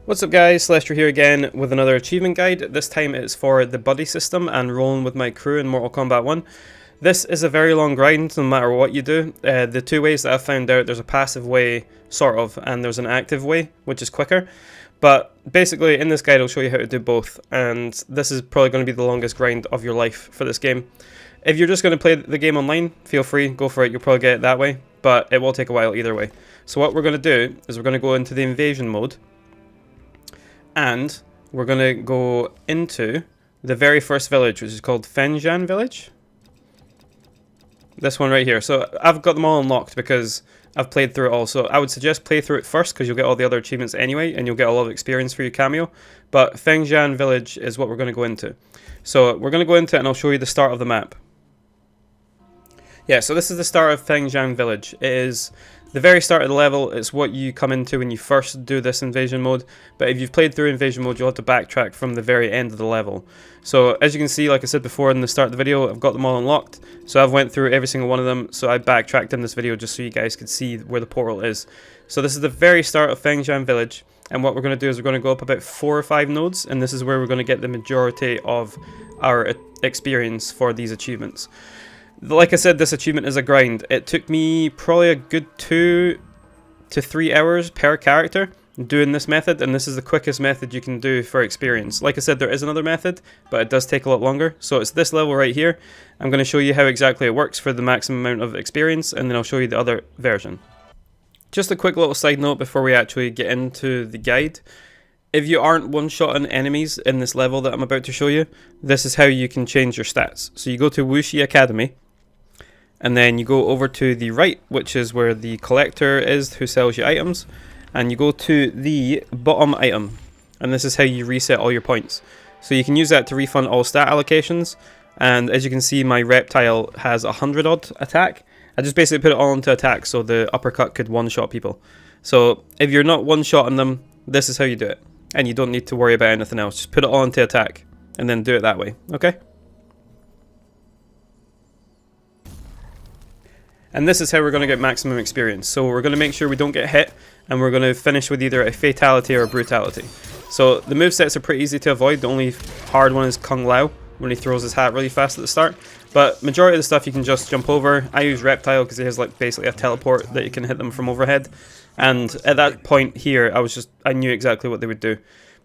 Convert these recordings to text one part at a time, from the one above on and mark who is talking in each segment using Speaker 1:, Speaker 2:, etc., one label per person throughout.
Speaker 1: What's up guys, Celestial here again with another achievement guide. This time it's for the buddy system and rolling with my crew in Mortal Kombat 1. This is a very long grind no matter what you do. The two ways that I've found out, there's a passive way, sort of, and there's an active way, which is quicker. But basically in this guide I'll show you how to do both, and this is probably going to be the longest grind of your life for this game. If you're just going to play the game online, feel free, go for it, you'll probably get it that way, but it will take a while either way. So what we're going to do is we're going to go into the invasion mode, and we're going to go into the very first village, which is called Fenjan Village. This one right here. So I've got them all unlocked because I've played through it all. So I would suggest play through it first because you'll get all the other achievements anyway, and you'll get a lot of experience for your cameo. But Fenjan Village is what we're going to go into. So we're going to go into it and I'll show you the start of the map. Yeah, so this is the start of Fenjan Village. It is the very start of the level. It's what you come into when you first do this invasion mode, but if you've played through invasion mode, you'll have to backtrack from the very end of the level. So as you can see, like I said before in the start of the video, I've got them all unlocked, so I've went through every single one of them, so I backtracked in this video just so you guys could see where the portal is. So this is the very start of Fenjan Village, and what we're going to do is we're going to go up about 4 or 5 nodes, and this is where we're going to get the majority of our experience for these achievements. Like I said, this achievement is a grind. It took me probably a good 2 to 3 hours per character doing this method, and this is the quickest method you can do for experience. Like I said, there is another method, but it does take a lot longer. So it's this level right here. I'm going to show you how exactly it works for the maximum amount of experience, and then I'll show you the other version. Just a quick little side note before we actually get into the guide. If you aren't one-shotting enemies in this level that I'm about to show you, this is how you can change your stats. So you go to Wuxi Academy, and then you go over to the right, which is where the collector is who sells you items, and you go to the bottom item, and this is how you reset all your points. So you can use that to refund all stat allocations, and as you can see, my reptile has 100 odd attack. I just basically put it all into attack so the uppercut could one-shot people. So if you're not one-shotting them, this is how you do it, and you don't need to worry about anything else. Just put it all into attack and then do it that way, okay? And this is how we're going to get maximum experience. So we're going to make sure we don't get hit, and we're going to finish with either a fatality or a brutality. So the movesets are pretty easy to avoid. The only hard one is Kung Lao, when he throws his hat really fast at the start. But majority of the stuff you can just jump over. I use Reptile because he has like basically a teleport that you can hit them from overhead. And at that point here, I knew exactly what they would do.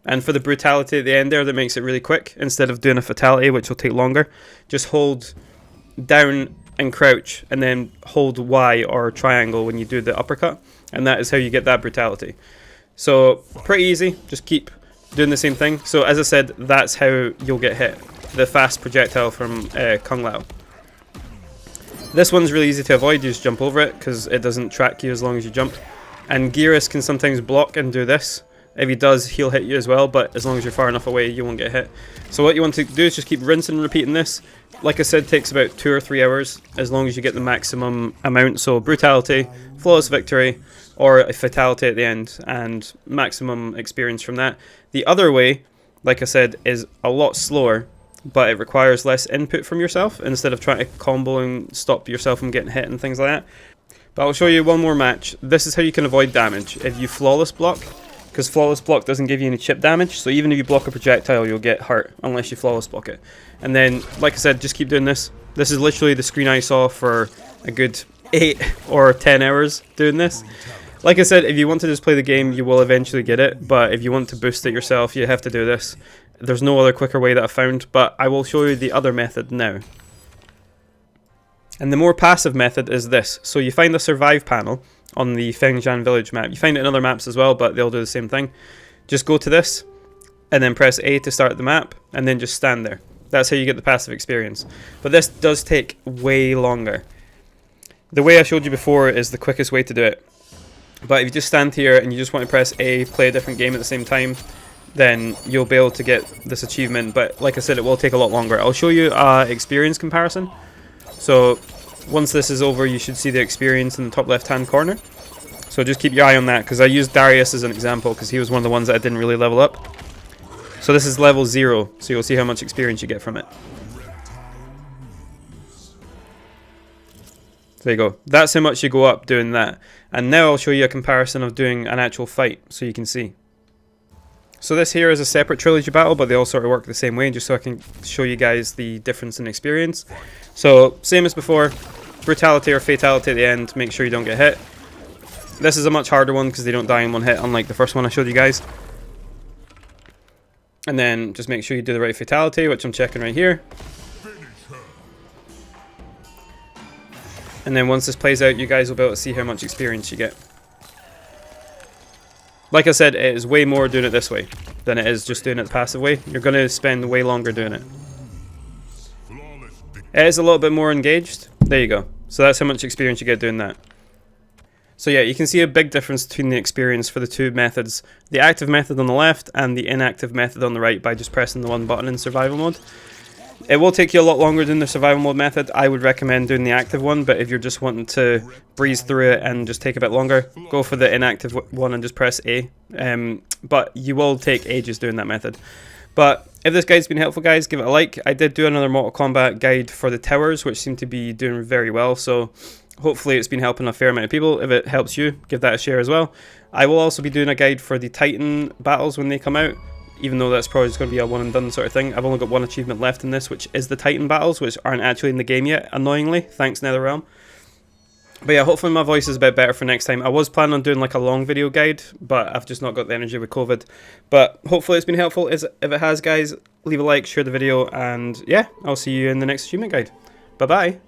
Speaker 1: And for the brutality at the end there, that makes it really quick. Instead of doing a fatality, which will take longer, just hold down and crouch, and then hold Y or triangle when you do the uppercut, and that is how you get that brutality. So pretty easy, just keep doing the same thing. So as I said, that's how you'll get hit, the fast projectile from Kung Lao. This one's really easy to avoid, you just jump over it because it doesn't track you as long as you jump. And Gearus can sometimes block and do this. If he does, he'll hit you as well, but as long as you're far enough away, you won't get hit. So what you want to do is just keep rinsing and repeating this. Like I said, it takes about 2 or 3 hours, as long as you get the maximum amount. So brutality, flawless victory, or a fatality at the end, and maximum experience from that. The other way, like I said, is a lot slower, but it requires less input from yourself, instead of trying to combo and stop yourself from getting hit and things like that. But I'll show you one more match. This is how you can avoid damage. If you flawless block, because flawless block doesn't give you any chip damage, so even if you block a projectile, you'll get hurt unless you flawless block it. And then, like I said, just keep doing this. This is literally the screen I saw for a good 8 or 10 hours doing this. Like I said, if you want to just play the game, you will eventually get it, but if you want to boost it yourself, you have to do this. There's no other quicker way that I've found, but I will show you the other method now. And the more passive method is this. So you find the survive panel on the Fenjan Village map. You find it in other maps as well, but they'll do the same thing. Just go to this, and then press A to start the map, and then just stand there. That's how you get the passive experience. But this does take way longer. The way I showed you before is the quickest way to do it. But if you just stand here and you just want to press A, play a different game at the same time, then you'll be able to get this achievement. But like I said, it will take a lot longer. I'll show you experience comparison. So once this is over, you should see the experience in the top left hand corner. So just keep your eye on that, because I used Darius as an example because he was one of the ones that I didn't really level up. So this is level 0, so you'll see how much experience you get from it. There you go. That's how much you go up doing that. And now I'll show you a comparison of doing an actual fight, so you can see. So this here is a separate trilogy battle, but they all sort of work the same way, just so I can show you guys the difference in experience. So, same as before, brutality or fatality at the end, make sure you don't get hit. This is a much harder one because they don't die in one hit, unlike the first one I showed you guys. And then just make sure you do the right fatality, which I'm checking right here. And then once this plays out, you guys will be able to see how much experience you get. Like I said, it is way more doing it this way than it is just doing it the passive way. You're going to spend way longer doing it. It is a little bit more engaged. There you go. So that's how much experience you get doing that. So yeah, you can see a big difference between the experience for the two methods. The active method on the left and the inactive method on the right by just pressing the one button in survival mode. It will take you a lot longer doing the survival mode method. I would recommend doing the active one, but if you're just wanting to breeze through it and just take a bit longer, go for the inactive one and just press A. But you will take ages doing that method. But if this guide's been helpful, guys, give it a like. I did do another Mortal Kombat guide for the towers, which seem to be doing very well, so hopefully it's been helping a fair amount of people. If it helps you, give that a share as well. I will also be doing a guide for the Titan battles when they come out, even though that's probably just going to be a one and done sort of thing. I've only got one achievement left in this, which is the Titan battles, which aren't actually in the game yet, annoyingly. Thanks, NetherRealm. But yeah, hopefully my voice is a bit better for next time. I was planning on doing like a long video guide, but I've just not got the energy with COVID. But hopefully it's been helpful. If it has, guys, leave a like, share the video, and yeah, I'll see you in the next achievement guide. Bye-bye.